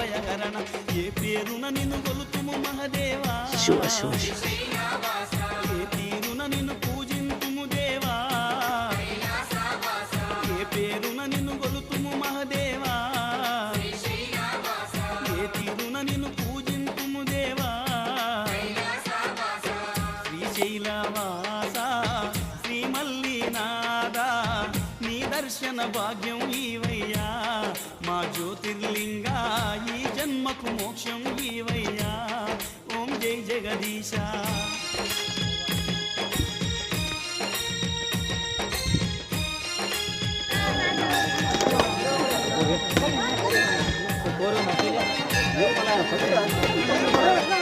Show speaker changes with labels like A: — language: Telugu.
A: భయహరణ ఏ పేరున నిన్ను కొలుతుము మహదేవా
B: శివ శివ
A: ఏ తీరున నిన్ను పూజింతుము దేవా ఏ పేరున నిన్ను కొలుతుము మహదేవా ఏ తీరున నిన్ను పూజింతుము దేవా శ్రీశైలవాస శ్రీ మల్లినాథ నీ దర్శన భాగ్యం ఈవయ్యా మా జ్యోతిర్లింగా ఈ జన్మకు మోక్షం ఈవయ్యా ఓం జై జగదీశ
B: పూర్వం